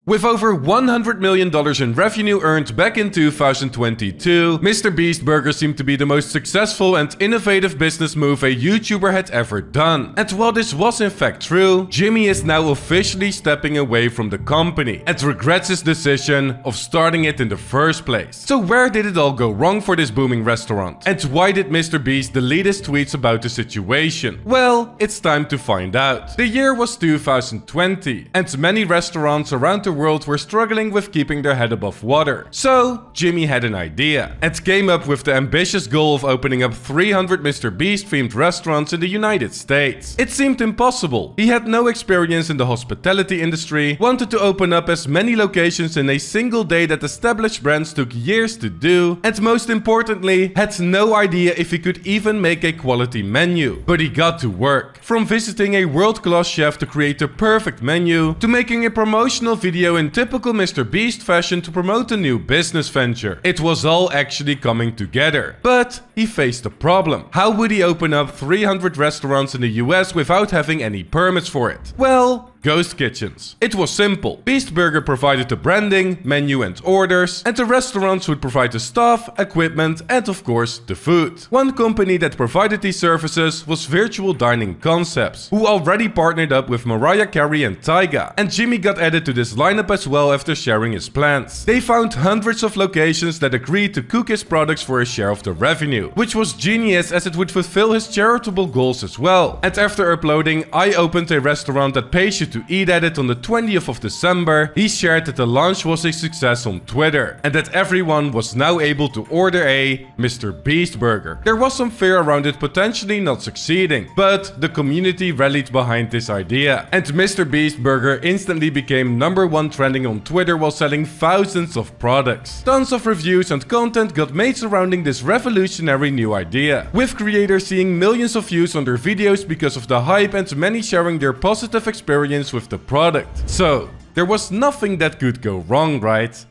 With over $100 million in revenue earned back in 2022, MrBeast Burger seemed to be the most successful and innovative business move a YouTuber had ever done. And while this was in fact true, Jimmy is now officially stepping away from the company and regrets his decision of starting it in the first place. So where did it all go wrong for this booming restaurant? And why did MrBeast delete his tweets about the situation? Well, it's time to find out. The year was 2020, and many restaurants around the world were struggling with keeping their head above water. So Jimmy had an idea and came up with the ambitious goal of opening up 300 MrBeast themed restaurants in the United States. It seemed impossible. He had no experience in the hospitality industry, wanted to open up as many locations in a single day that established brands took years to do, and most importantly, had no idea if he could even make a quality menu. But he got to work. From visiting a world-class chef to create the perfect menu, to making a promotional video in typical MrBeast fashion to promote a new business venture. It was all actually coming together. But he faced a problem. How would he open up 300 restaurants in the US without having any permits for it? Well, ghost kitchens. It was simple. Beast Burger provided the branding, menu and orders, and the restaurants would provide the staff, equipment, and of course the food. One company that provided these services was Virtual Dining Concepts, who already partnered up with Mariah Carey and Tyga, and Jimmy got added to this lineup as well after sharing his plans. They found hundreds of locations that agreed to cook his products for a share of the revenue, which was genius as it would fulfill his charitable goals as well. And after uploading "I opened a restaurant that pays you to eat at it" on the 20th of December, he shared that the launch was a success on Twitter and that everyone was now able to order a MrBeast burger. There was some fear around it potentially not succeeding, but the community rallied behind this idea, and MrBeast burger instantly became #1 trending on Twitter while selling thousands of products. Tons of reviews and content got made surrounding this revolutionary new idea, with creators seeing millions of views on their videos because of the hype and many sharing their positive experience with the product. So, there was nothing that could go wrong, right?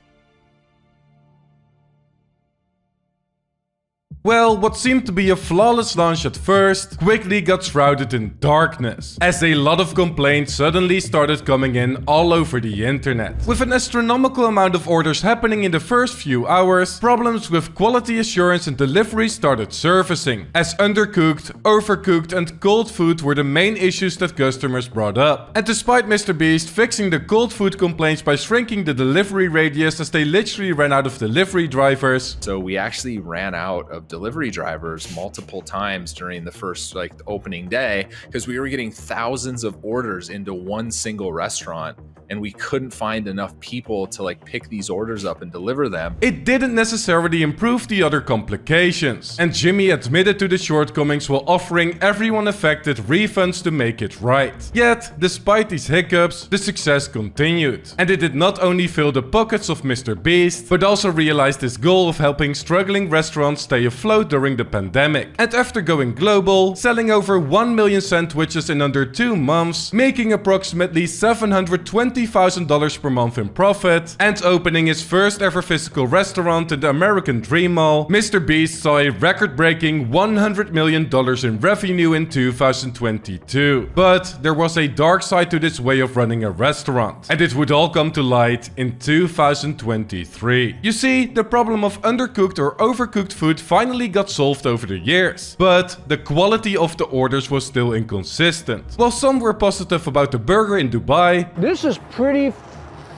Well, what seemed to be a flawless launch at first quickly got shrouded in darkness, as a lot of complaints suddenly started coming in all over the internet. With an astronomical amount of orders happening in the first few hours, problems with quality assurance and delivery started surfacing, as undercooked, overcooked and cold food were the main issues that customers brought up. And despite MrBeast fixing the cold food complaints by shrinking the delivery radius as they literally ran out of delivery drivers. So we actually ran out of delivery drivers multiple times during the first opening day because we were getting thousands of orders into one single restaurant and we couldn't find enough people to pick these orders up and deliver them. It didn't necessarily improve the other complications, and Jimmy admitted to the shortcomings while offering everyone affected refunds to make it right. Yet, despite these hiccups, the success continued, and it did not only fill the pockets of MrBeast, but also realized his goal of helping struggling restaurants stay afloat during the pandemic. And after going global, selling over 1 million sandwiches in under 2 months, making approximately $720,000 per month in profit, and opening his first ever physical restaurant in the American Dream Mall, MrBeast saw a record-breaking $100 million in revenue in 2022. But there was a dark side to this way of running a restaurant, and it would all come to light in 2023. You see, the problem of undercooked or overcooked food finally got solved over the years, but the quality of the orders was still inconsistent. While some were positive about the burger in Dubai, "This is pretty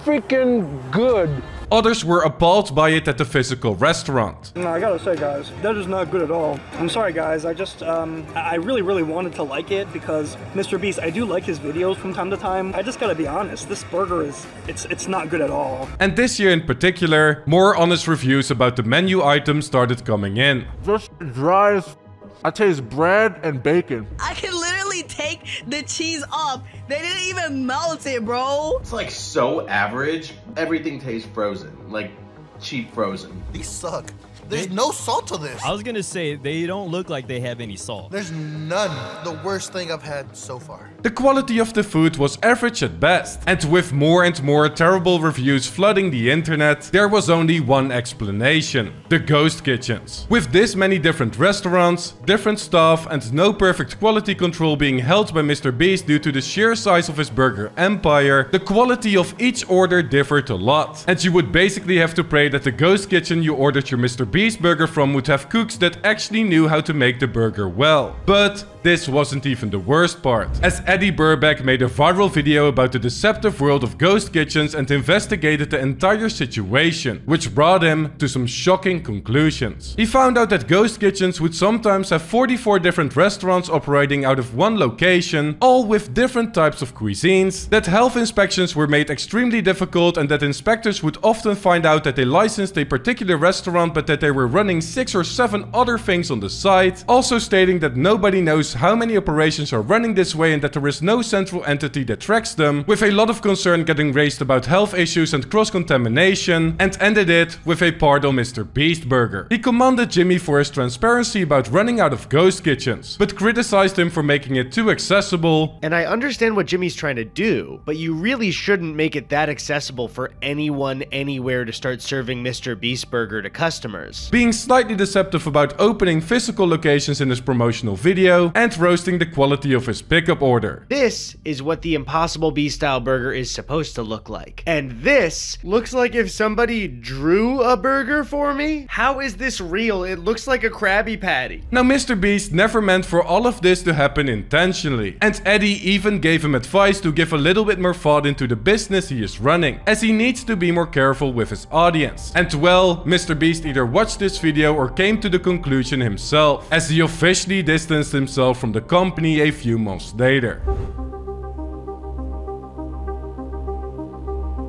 freaking good," others were appalled by it at the physical restaurant. No, I gotta say, guys, that is not good at all. I'm sorry, guys. I really wanted to like it because MrBeast, I do like his videos from time to time. I just gotta be honest, this burger it's not good at all. And this year in particular, more honest reviews about the menu items started coming in. "Just dry as I taste bread and bacon." I can literally take the cheese off. They didn't even melt it, bro. It's so average. Everything tastes frozen, cheap frozen. These suck. There's no salt to this. I was gonna say, they don't look like they have any salt. There's none. The worst thing I've had so far. The quality of the food was average at best, and with more and more terrible reviews flooding the internet, there was only one explanation: the ghost kitchens. With this many different restaurants, different staff, and no perfect quality control being held by MrBeast due to the sheer size of his burger empire, the quality of each order differed a lot. And you would basically have to pray that the ghost kitchen you ordered your MrBeast burger from would have cooks that actually knew how to make the burger well. But this wasn't even the worst part, as Eddie Burback made a viral video about the deceptive world of ghost kitchens and investigated the entire situation, which brought him to some shocking conclusions. He found out that ghost kitchens would sometimes have 44 different restaurants operating out of one location, all with different types of cuisines, that health inspections were made extremely difficult, and that inspectors would often find out that they licensed a particular restaurant but that they were running 6 or 7 other things on the side, also stating that nobody knows how many operations are running this way and that there is no central entity that tracks them, with a lot of concern getting raised about health issues and cross-contamination, and ended it with a pardon MrBeast burger. He commended Jimmy for his transparency about running out of ghost kitchens, but criticized him for making it too accessible. And I understand what Jimmy's trying to do, but you really shouldn't make it that accessible for anyone anywhere to start serving MrBeast burger to customers. Being slightly deceptive about opening physical locations in his promotional video, and roasting the quality of his pickup order. This is what the Impossible Beast style burger is supposed to look like. And this looks like if somebody drew a burger for me? How is this real? It looks like a Krabby Patty. Now MrBeast never meant for all of this to happen intentionally, and Eddie even gave him advice to give a little bit more thought into the business he is running, as he needs to be more careful with his audience. And well, MrBeast either watched this video or came to the conclusion himself, as he officially distanced himself from the company a few months later.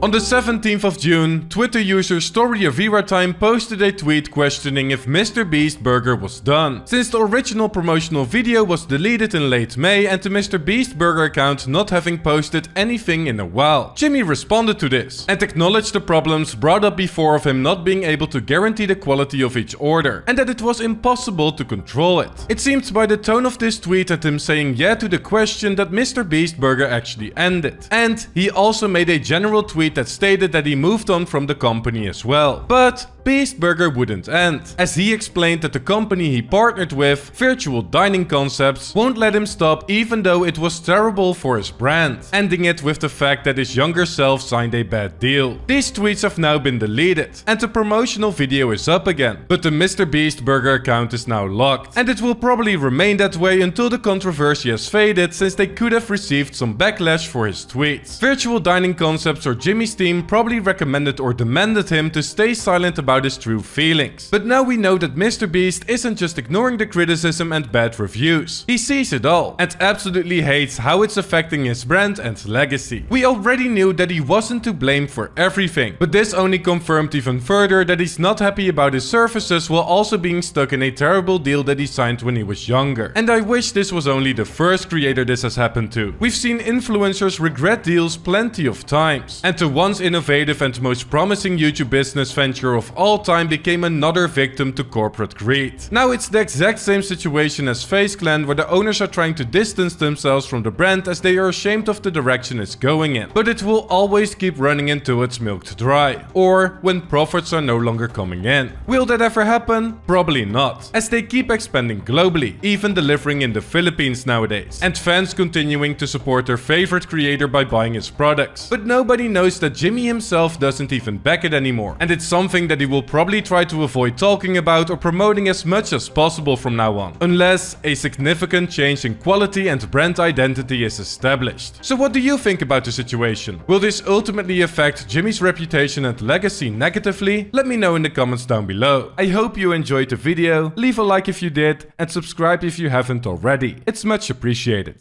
On the 17th of June, Twitter user StoryOfViraTime posted a tweet questioning if MrBeast burger was done, since the original promotional video was deleted in late May and the MrBeast burger account not having posted anything in a while. Jimmy responded to this and acknowledged the problems brought up before of him not being able to guarantee the quality of each order, and that it was impossible to control it. It seems by the tone of this tweet and him saying yeah to the question that MrBeast burger actually ended. And he also made a general tweet that stated that he moved on from the company as well. But Beast Burger wouldn't end, as he explained that the company he partnered with, Virtual Dining Concepts, won't let him stop even though it was terrible for his brand, ending it with the fact that his younger self signed a bad deal. These tweets have now been deleted, and the promotional video is up again, but the MrBeast Burger account is now locked, and it will probably remain that way until the controversy has faded, since they could have received some backlash for his tweets. Virtual Dining Concepts or Jimmy's team probably recommended or demanded him to stay silent about his true feelings. But now we know that MrBeast isn't just ignoring the criticism and bad reviews. He sees it all and absolutely hates how it's affecting his brand and legacy. We already knew that he wasn't to blame for everything, but this only confirmed even further that he's not happy about his services while also being stuck in a terrible deal that he signed when he was younger. And I wish this was only the first creator this has happened to. We've seen influencers regret deals plenty of times, and the once innovative and most promising YouTube business venture of all time became another victim to corporate greed. Now it's the exact same situation as FaZe Clan, where the owners are trying to distance themselves from the brand as they are ashamed of the direction it's going in. But it will always keep running until it's milked dry, or when profits are no longer coming in. Will that ever happen? Probably not, as they keep expanding globally, even delivering in the Philippines nowadays, and fans continuing to support their favorite creator by buying his products. But nobody knows that Jimmy himself doesn't even back it anymore, and it's something that he will probably try to avoid talking about or promoting as much as possible from now on, unless a significant change in quality and brand identity is established. So what do you think about the situation? Will this ultimately affect Jimmy's reputation and legacy negatively? Let me know in the comments down below. I hope you enjoyed the video, leave a like if you did, and subscribe if you haven't already. It's much appreciated.